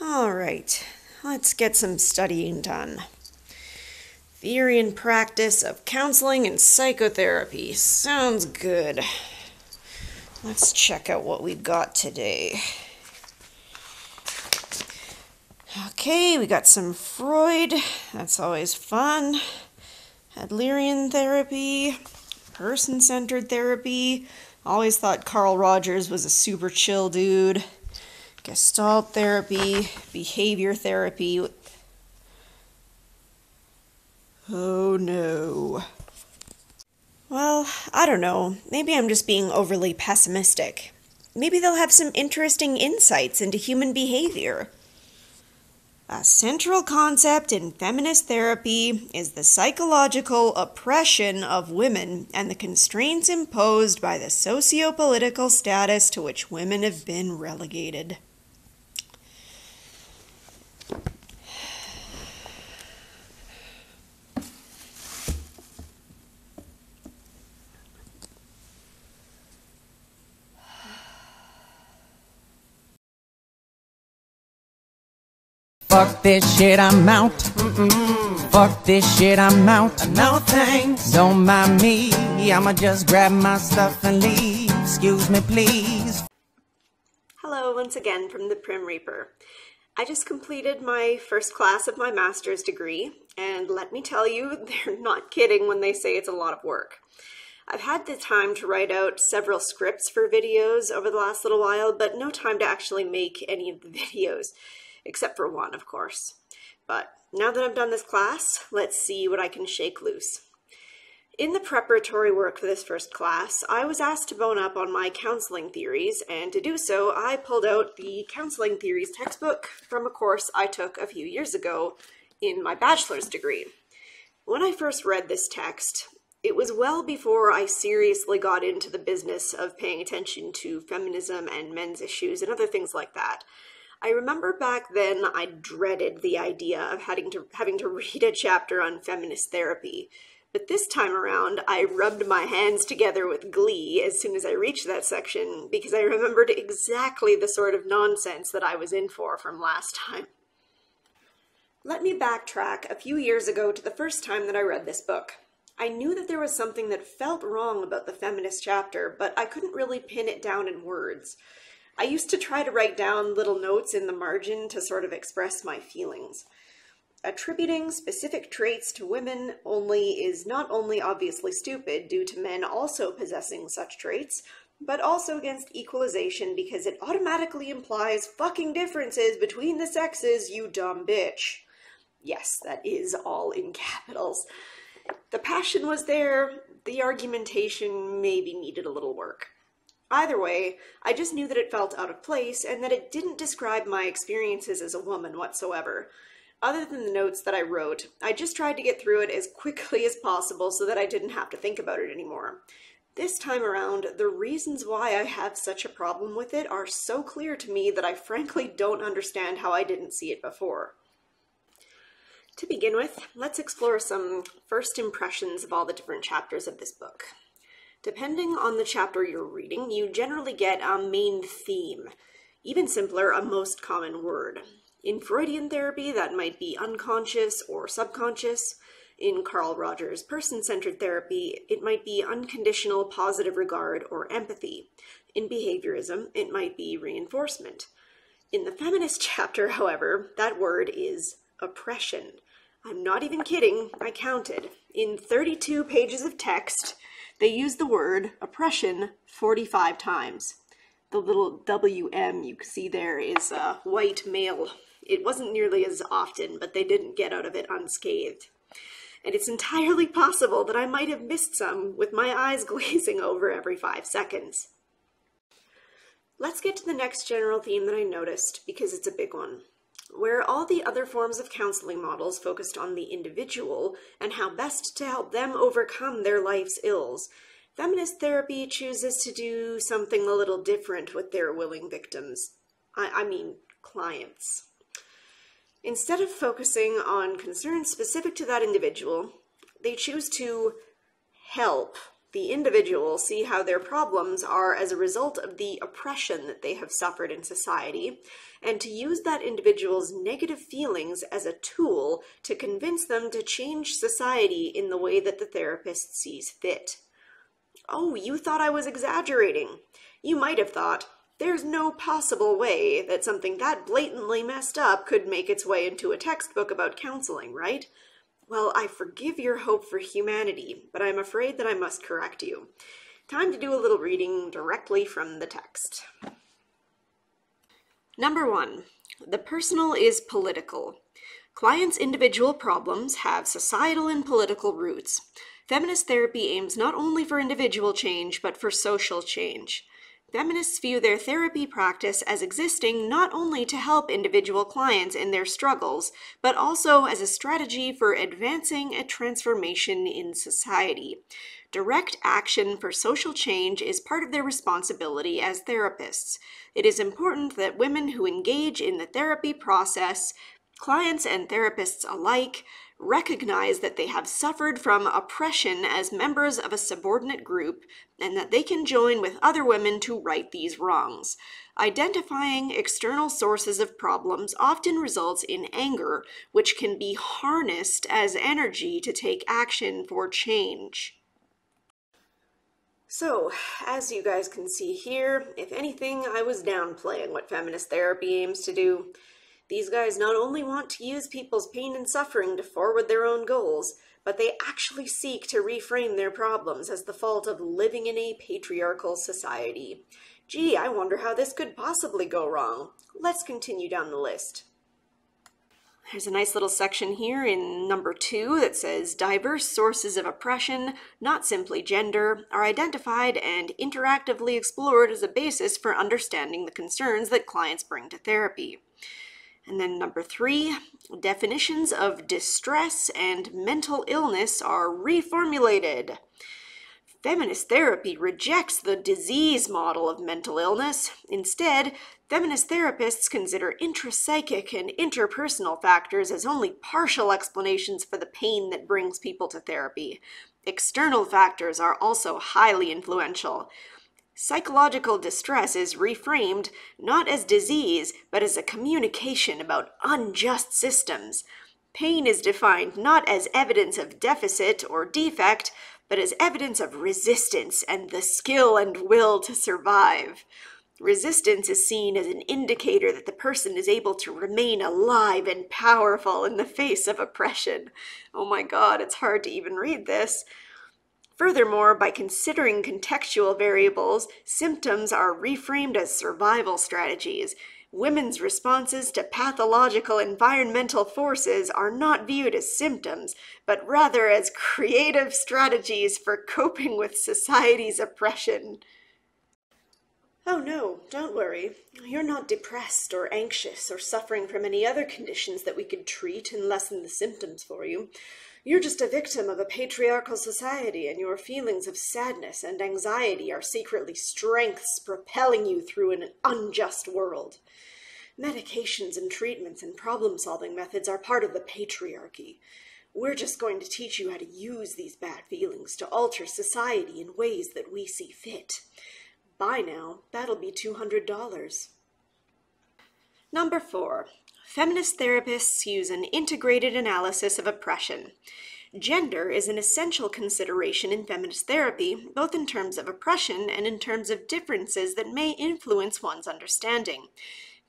All right, let's get some studying done. Theory and practice of counseling and psychotherapy. Sounds good. Let's check out what we got today. Okay, we got some Freud. That's always fun. Adlerian therapy. Person-centered therapy. Always thought Carl Rogers was a super chill dude. Gestalt therapy. Behavior therapy. Oh no. Well, I don't know. Maybe I'm just being overly pessimistic. Maybe they'll have some interesting insights into human behavior. A central concept in feminist therapy is the psychological oppression of women and the constraints imposed by the socio-political status to which women have been relegated. Fuck this shit, I'm out. Fuck this shit, I'm out. No thanks. Don't mind me. I'ma just grab my stuff and leave. Excuse me, please. Hello once again from the Prim Reaper. I just completed my first class of my master's degree, and let me tell you, they're not kidding when they say it's a lot of work. I've had the time to write out several scripts for videos over the last little while, but no time to actually make any of the videos. Except for one, of course. But now that I've done this class, let's see what I can shake loose. In the preparatory work for this first class, I was asked to bone up on my counseling theories, and to do so, I pulled out the counseling theories textbook from a course I took a few years ago in my bachelor's degree. When I first read this text, it was well before I seriously got into the business of paying attention to feminism and men's issues and other things like that. I remember back then I dreaded the idea of having to read a chapter on feminist therapy. But this time around, I rubbed my hands together with glee as soon as I reached that section, because I remembered exactly the sort of nonsense that I was in for from last time. Let me backtrack a few years ago to the first time that I read this book. I knew that there was something that felt wrong about the feminist chapter, but I couldn't really pin it down in words. I used to try to write down little notes in the margin to sort of express my feelings. Attributing specific traits to women is not only obviously stupid due to men also possessing such traits, but also against equalization because it automatically implies fucking differences between the sexes, you dumb bitch. Yes, that is all in capitals. The passion was there, the argumentation maybe needed a little work. Either way, I just knew that it felt out of place and that it didn't describe my experiences as a woman whatsoever. Other than the notes that I wrote, I just tried to get through it as quickly as possible so that I didn't have to think about it anymore. This time around, the reasons why I have such a problem with it are so clear to me that I frankly don't understand how I didn't see it before. To begin with, let's explore some first impressions of all the different chapters of this book. Depending on the chapter you're reading, you generally get a main theme. Even simpler, a most common word. In Freudian therapy, that might be unconscious or subconscious. In Carl Rogers' person-centered therapy, it might be unconditional positive regard or empathy. In behaviorism, it might be reinforcement. In the feminist chapter, however, that word is oppression. I'm not even kidding, I counted. In 32 pages of text, they use the word oppression 45 times. The little WM you see there is a white male. It wasn't nearly as often, but they didn't get out of it unscathed. And it's entirely possible that I might have missed some with my eyes glazing over every 5 seconds. Let's get to the next general theme that I noticed, because it's a big one. Where all the other forms of counseling models focused on the individual and how best to help them overcome their life's ills, feminist therapy chooses to do something a little different with their willing victims. I mean, clients. Instead of focusing on concerns specific to that individual, they choose to help the individual see how their problems are as a result of the oppression that they have suffered in society, and to use that individual's negative feelings as a tool to convince them to change society in the way that the therapist sees fit. Oh, you thought I was exaggerating. You might have thought, there's no possible way that something that blatantly messed up could make its way into a textbook about counseling, right? Well, I forgive your hope for humanity, but I'm afraid that I must correct you. Time to do a little reading directly from the text. Number 1. The personal is political. Clients' individual problems have societal and political roots. Feminist therapy aims not only for individual change, but for social change. Feminists view their therapy practice as existing not only to help individual clients in their struggles, but also as a strategy for advancing a transformation in society. Direct action for social change is part of their responsibility as therapists. It is important that women who engage in the therapy process, clients and therapists alike, recognize that they have suffered from oppression as members of a subordinate group and that they can join with other women to right these wrongs. Identifying external sources of problems often results in anger, which can be harnessed as energy to take action for change. So, as you guys can see here, if anything, I was downplaying what feminist therapy aims to do. These guys not only want to use people's pain and suffering to forward their own goals, but they actually seek to reframe their problems as the fault of living in a patriarchal society. Gee, I wonder how this could possibly go wrong. Let's continue down the list. There's a nice little section here in number 2 that says, diverse sources of oppression, not simply gender, are identified and interactively explored as a basis for understanding the concerns that clients bring to therapy. And then number 3, definitions of distress and mental illness are reformulated. Feminist therapy rejects the disease model of mental illness. Instead, feminist therapists consider intrapsychic and interpersonal factors as only partial explanations for the pain that brings people to therapy. External factors are also highly influential. Psychological distress is reframed not as disease, but as a communication about unjust systems. Pain is defined not as evidence of deficit or defect, but as evidence of resistance and the skill and will to survive. Resistance is seen as an indicator that the person is able to remain alive and powerful in the face of oppression. Oh my God, it's hard to even read this. Furthermore, by considering contextual variables, symptoms are reframed as survival strategies. Women's responses to pathological environmental forces are not viewed as symptoms, but rather as creative strategies for coping with society's oppression. Oh no, don't worry. You're not depressed or anxious or suffering from any other conditions that we could treat and lessen the symptoms for you. You're just a victim of a patriarchal society, and your feelings of sadness and anxiety are secretly strengths propelling you through an unjust world. Medications and treatments and problem-solving methods are part of the patriarchy. We're just going to teach you how to use these bad feelings to alter society in ways that we see fit. Buy now, that'll be $200. Number 4. Feminist therapists use an integrated analysis of oppression. Gender is an essential consideration in feminist therapy, both in terms of oppression and in terms of differences that may influence one's understanding.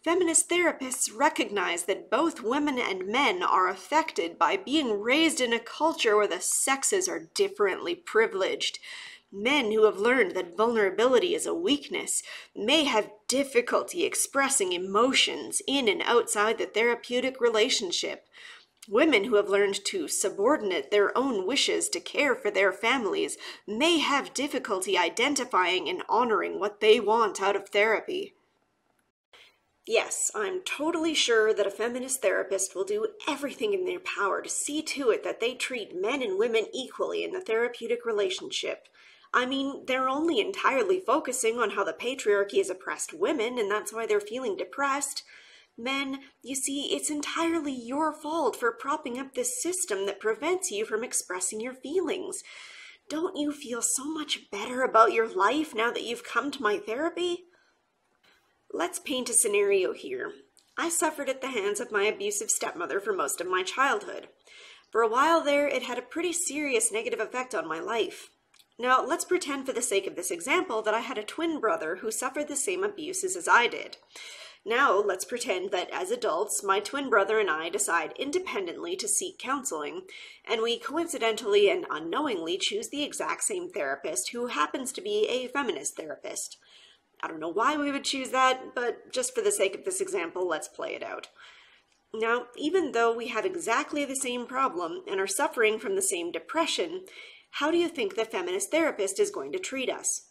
Feminist therapists recognize that both women and men are affected by being raised in a culture where the sexes are differently privileged. Men who have learned that vulnerability is a weakness may have difficulty expressing emotions in and outside the therapeutic relationship. Women who have learned to subordinate their own wishes to care for their families may have difficulty identifying and honoring what they want out of therapy. Yes, I'm totally sure that a feminist therapist will do everything in their power to see to it that they treat men and women equally in the therapeutic relationship. I mean, they're only entirely focusing on how the patriarchy has oppressed women, and that's why they're feeling depressed. Men, you see, it's entirely your fault for propping up this system that prevents you from expressing your feelings. Don't you feel so much better about your life now that you've come to my therapy? Let's paint a scenario here. I suffered at the hands of my abusive stepmother for most of my childhood. For a while there, it had a pretty serious negative effect on my life. Now, let's pretend for the sake of this example that I had a twin brother who suffered the same abuses as I did. Now, let's pretend that as adults, my twin brother and I decide independently to seek counseling, and we coincidentally and unknowingly choose the exact same therapist who happens to be a feminist therapist. I don't know why we would choose that, but just for the sake of this example, let's play it out. Now, even though we have exactly the same problem and are suffering from the same depression, how do you think the feminist therapist is going to treat us?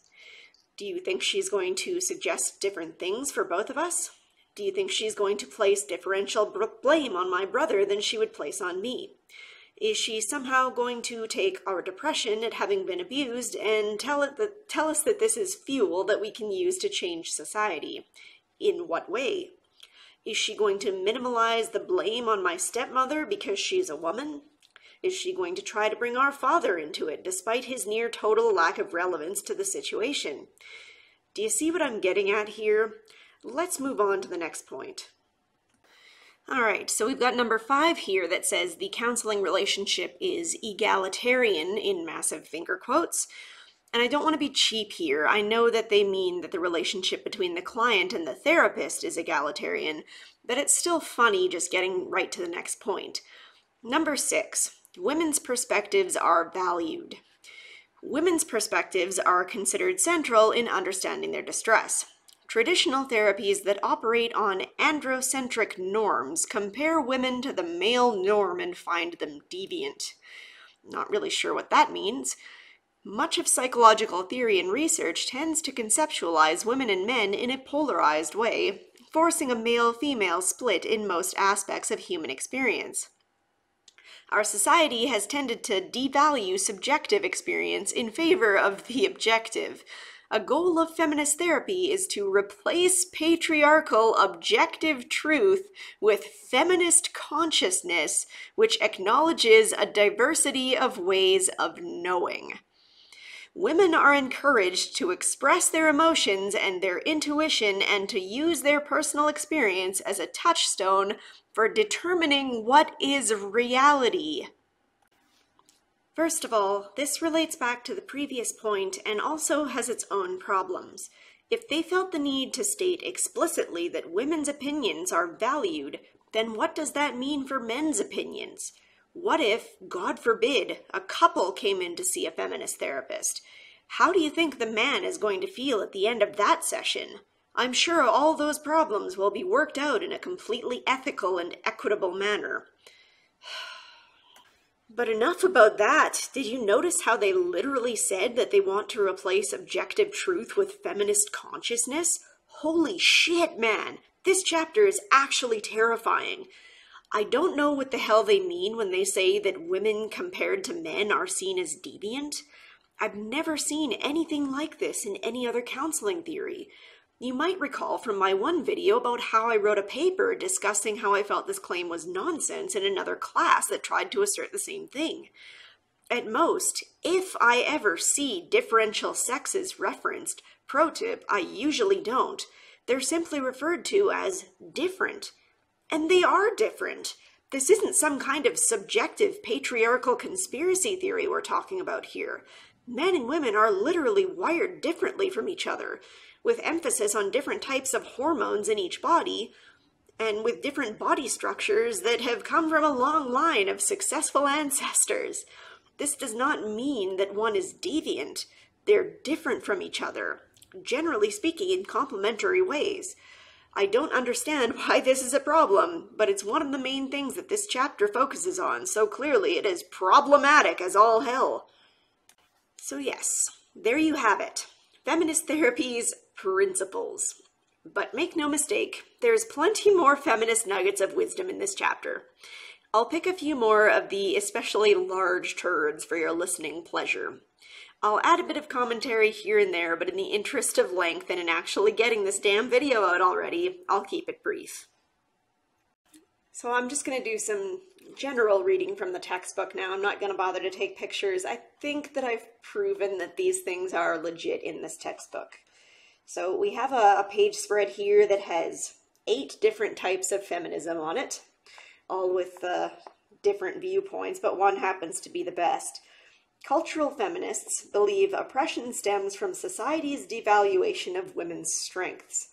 Do you think she's going to suggest different things for both of us? Do you think she's going to place differential blame on my brother than she would place on me? Is she somehow going to take our depression at having been abused and tell us that this is fuel that we can use to change society? In what way? Is she going to minimalize the blame on my stepmother because she's a woman? Is she going to try to bring our father into it, despite his near total lack of relevance to the situation? Do you see what I'm getting at here? Let's move on to the next point. All right, so we've got number 5 here that says the counseling relationship is egalitarian in massive finger quotes. And I don't want to be cheap here. I know that they mean that the relationship between the client and the therapist is egalitarian, but it's still funny just getting right to the next point. Number 6, women's perspectives are valued. Women's perspectives are considered central in understanding their distress. Traditional therapies that operate on androcentric norms compare women to the male norm and find them deviant. Not really sure what that means. Much of psychological theory and research tends to conceptualize women and men in a polarized way, forcing a male-female split in most aspects of human experience. Our society has tended to devalue subjective experience in favor of the objective. A goal of feminist therapy is to replace patriarchal objective truth with feminist consciousness, which acknowledges a diversity of ways of knowing. Women are encouraged to express their emotions and their intuition and to use their personal experience as a touchstone for determining what is reality. First of all, this relates back to the previous point and also has its own problems. If they felt the need to state explicitly that women's opinions are valued, then what does that mean for men's opinions? What if, God forbid, a couple came in to see a feminist therapist? How do you think the man is going to feel at the end of that session? I'm sure all those problems will be worked out in a completely ethical and equitable manner. But enough about that. Did you notice how they literally said that they want to replace objective truth with feminist consciousness? Holy shit, man! This chapter is actually terrifying. I don't know what the hell they mean when they say that women compared to men are seen as deviant. I've never seen anything like this in any other counseling theory. You might recall from my one video about how I wrote a paper discussing how I felt this claim was nonsense in another class that tried to assert the same thing. At most, if I ever see differential sexes referenced, pro tip, I usually don't, they're simply referred to as different. And they are different. This isn't some kind of subjective patriarchal conspiracy theory we're talking about here. Men and women are literally wired differently from each other, with emphasis on different types of hormones in each body, and with different body structures that have come from a long line of successful ancestors. This does not mean that one is deviant. They're different from each other, generally speaking in complementary ways. I don't understand why this is a problem, but it's one of the main things that this chapter focuses on, so clearly it is problematic as all hell. So yes, there you have it. Feminist therapy's principles. But make no mistake, there's plenty more feminist nuggets of wisdom in this chapter. I'll pick a few more of the especially large turds for your listening pleasure. I'll add a bit of commentary here and there, but in the interest of length and in actually getting this damn video out already, I'll keep it brief. So I'm just going to do some general reading from the textbook now. I'm not going to bother to take pictures. I think that I've proven that these things are legit in this textbook. So we have a page spread here that has 8 different types of feminism on it, all with different viewpoints, but one happens to be the best. Cultural feminists believe oppression stems from society's devaluation of women's strengths.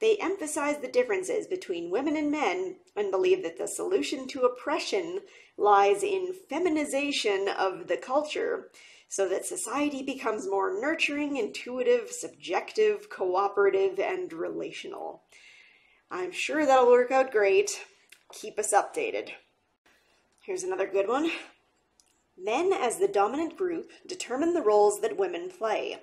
They emphasize the differences between women and men and believe that the solution to oppression lies in feminization of the culture so that society becomes more nurturing, intuitive, subjective, cooperative, and relational. I'm sure that'll work out great. Keep us updated. Here's another good one. Men as the dominant group determine the roles that women play.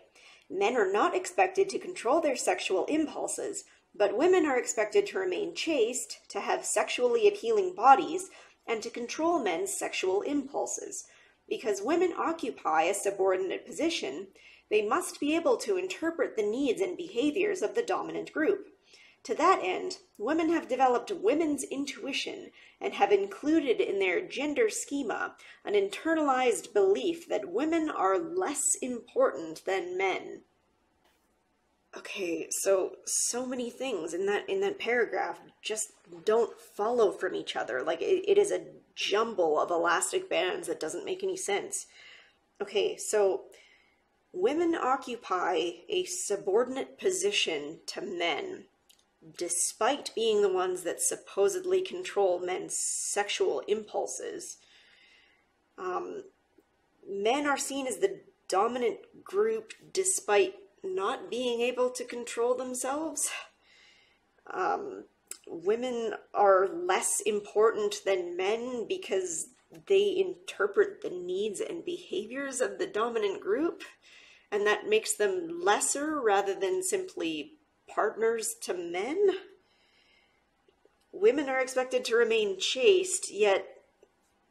Men are not expected to control their sexual impulses, but women are expected to remain chaste, to have sexually appealing bodies, and to control men's sexual impulses. Because women occupy a subordinate position, they must be able to interpret the needs and behaviors of the dominant group. To that end, women have developed women's intuition and have included in their gender schema an internalized belief that women are less important than men. Okay, so many things in that paragraph just don't follow from each other. Like, it is a jumble of elastic bands that doesn't make any sense. Okay, so women occupy a subordinate position to men, despite being the ones that supposedly control men's sexual impulses. Men are seen as the dominant group despite not being able to control themselves. Women are less important than men because they interpret the needs and behaviors of the dominant group, and that makes them lesser rather than simply partners to men. Women are expected to remain chaste, yet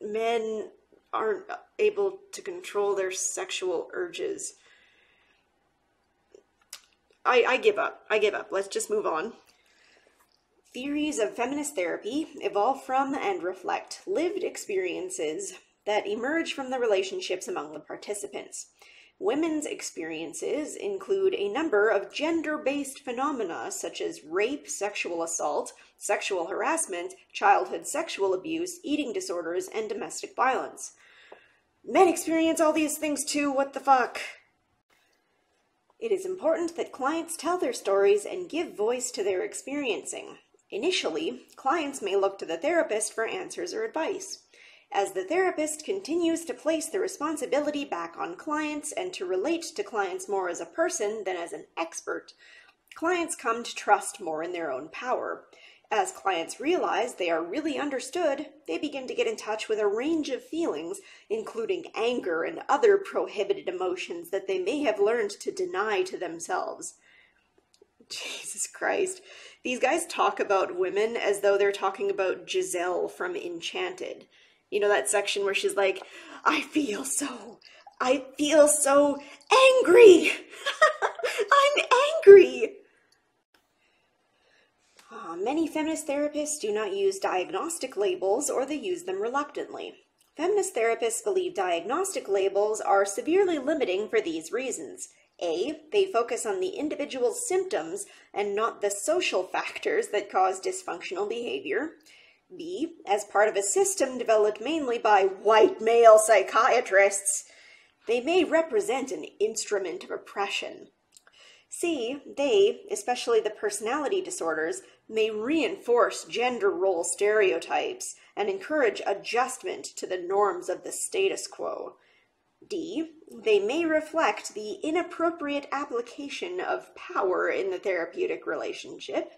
men aren't able to control their sexual urges. I give up. Let's just move on. Theories of feminist therapy evolve from and reflect lived experiences that emerge from the relationships among the participants. Women's experiences include a number of gender-based phenomena such as rape, sexual assault, sexual harassment, childhood sexual abuse, eating disorders, and domestic violence. Men experience all these things too, what the fuck? It is important that clients tell their stories and give voice to their experiencing. Initially, clients may look to the therapist for answers or advice. As the therapist continues to place the responsibility back on clients and to relate to clients more as a person than as an expert, clients come to trust more in their own power. As clients realize they are really understood, they begin to get in touch with a range of feelings, including anger and other prohibited emotions that they may have learned to deny to themselves. Jesus Christ. These guys talk about women as though they're talking about Giselle from Enchanted. You know that section where she's like, I feel so angry. I'm angry. Many feminist therapists do not use diagnostic labels, or they use them reluctantly. Feminist therapists believe diagnostic labels are severely limiting for these reasons. A, they focus on the individual's symptoms and not the social factors that cause dysfunctional behavior. B, as part of a system developed mainly by white male psychiatrists, they may represent an instrument of oppression. C, they, especially the personality disorders, may reinforce gender role stereotypes and encourage adjustment to the norms of the status quo. D, they may reflect the inappropriate application of power in the therapeutic relationship.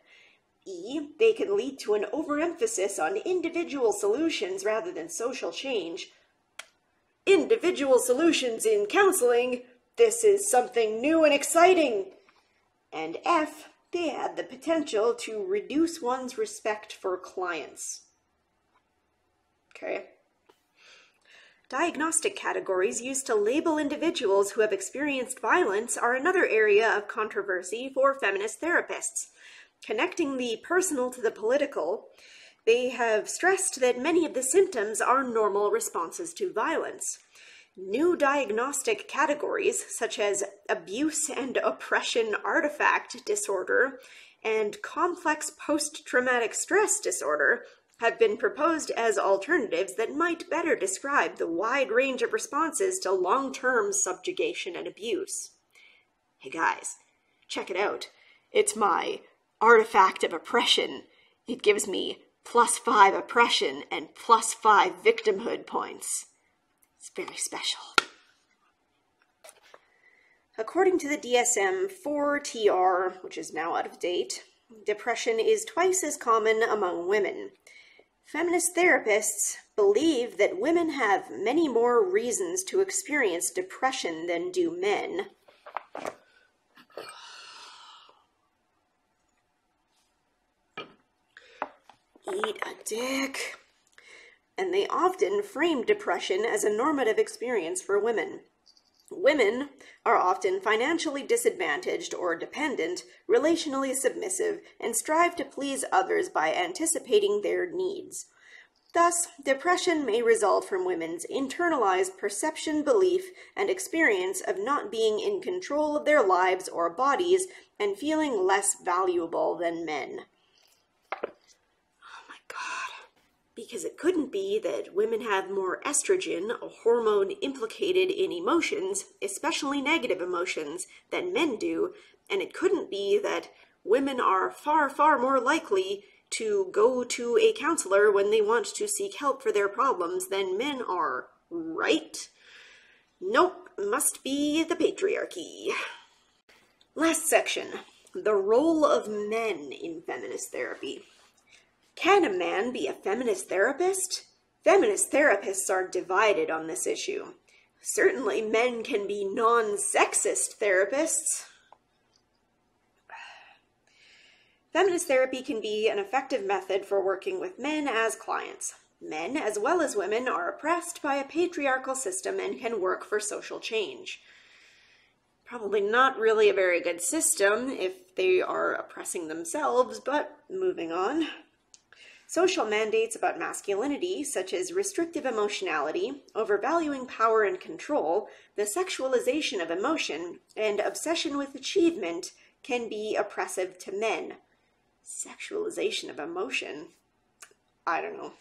E, they can lead to an overemphasis on individual solutions rather than social change. Individual solutions in counseling, this is something new and exciting. And F, they had the potential to reduce one's respect for clients. Okay. Diagnostic categories used to label individuals who have experienced violence are another area of controversy for feminist therapists. Connecting the personal to the political, They have stressed that many of the symptoms are normal responses to violence. New diagnostic categories, such as abuse and oppression artifact disorder and complex post-traumatic stress disorder, have been proposed as alternatives that might better describe the wide range of responses to long-term subjugation and abuse. Hey guys, check it out. It's my artifact of oppression. It gives me +5 oppression and +5 victimhood points. It's very special. According to the DSM-4-TR, which is now out of date, depression is twice as common among women. Feminist therapists believe that women have many more reasons to experience depression than do men. Eat a dick. And they often frame depression as a normative experience for women. Women are often financially disadvantaged or dependent, relationally submissive, and strive to please others by anticipating their needs. Thus, depression may result from women's internalized perception, belief, and experience of not being in control of their lives or bodies and feeling less valuable than men. Because it couldn't be that women have more estrogen, a hormone implicated in emotions, especially negative emotions, than men do, and it couldn't be that women are far, far more likely to go to a counselor when they want to seek help for their problems than men are, right? Nope, must be the patriarchy. Last section, the role of men in feminist therapy. Can a man be a feminist therapist? Feminist therapists are divided on this issue. Certainly men can be non-sexist therapists. Feminist therapy can be an effective method for working with men as clients. Men, as well as women, are oppressed by a patriarchal system and can work for social change. Probably not really a very good system if they are oppressing themselves, but moving on. Social mandates about masculinity, such as restrictive emotionality, overvaluing power and control, the sexualization of emotion, and obsession with achievement, can be oppressive to men. Sexualization of emotion? I don't know.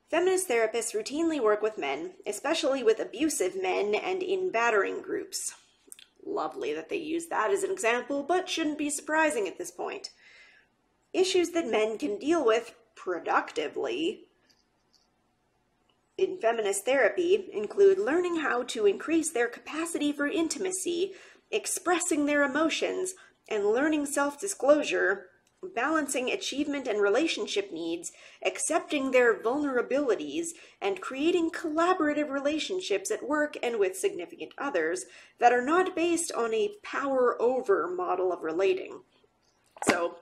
Feminist therapists routinely work with men, especially with abusive men and in battering groups. Lovely that they use that as an example, but shouldn't be surprising at this point. Issues that men can deal with productively in feminist therapy include learning how to increase their capacity for intimacy, expressing their emotions, and learning self-disclosure, balancing achievement and relationship needs, accepting their vulnerabilities, and creating collaborative relationships at work and with significant others that are not based on a power-over model of relating. So,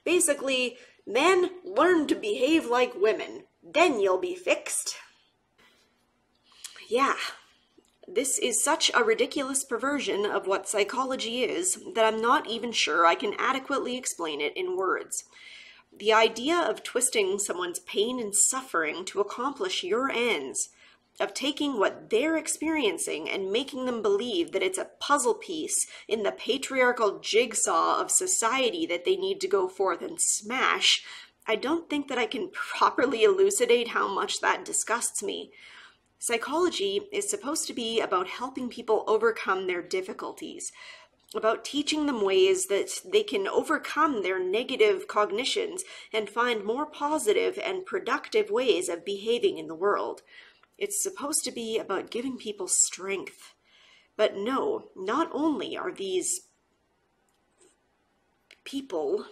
basically, men, learn to behave like women. Then you'll be fixed. Yeah, this is such a ridiculous perversion of what psychology is that I'm not even sure I can adequately explain it in words. The idea of twisting someone's pain and suffering to accomplish your ends, of taking what they're experiencing and making them believe that it's a puzzle piece in the patriarchal jigsaw of society that they need to go forth and smash, I don't think that I can properly elucidate how much that disgusts me. Psychology is supposed to be about helping people overcome their difficulties, about teaching them ways that they can overcome their negative cognitions and find more positive and productive ways of behaving in the world. It's supposed to be about giving people strength. But no, not only are these people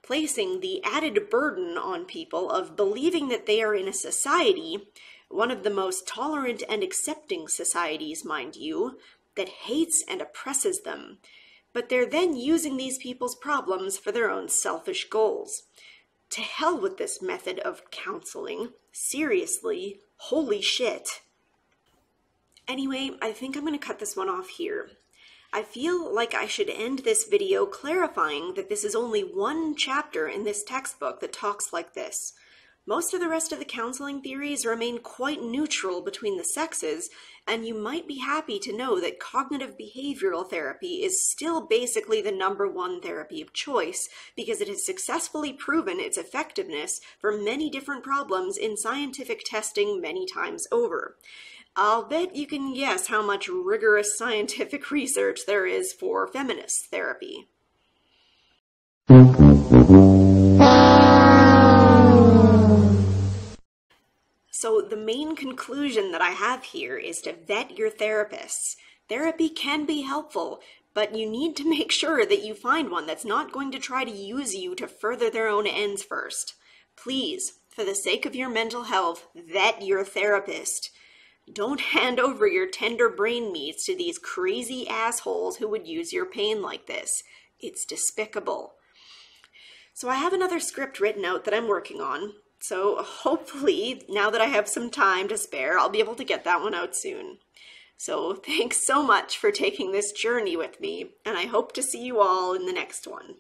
placing the added burden on people of believing that they are in a society, one of the most tolerant and accepting societies, mind you, that hates and oppresses them, but they're then using these people's problems for their own selfish goals. To hell with this method of counseling. Seriously, holy shit. Anyway, I think I'm going to cut this one off here. I feel like I should end this video clarifying that this is only one chapter in this textbook that talks like this. Most of the rest of the counseling theories remain quite neutral between the sexes, and you might be happy to know that cognitive behavioral therapy is still basically the #1 therapy of choice because it has successfully proven its effectiveness for many different problems in scientific testing many times over. I'll bet you can guess how much rigorous scientific research there is for feminist therapy. So the main conclusion that I have here is to vet your therapists. Therapy can be helpful, but you need to make sure that you find one that's not going to try to use you to further their own ends first. Please, for the sake of your mental health, vet your therapist. Don't hand over your tender brain meats to these crazy assholes who would use your pain like this. It's despicable. So I have another script written out that I'm working on. So hopefully, now that I have some time to spare, I'll be able to get that one out soon. So thanks so much for taking this journey with me, and I hope to see you all in the next one.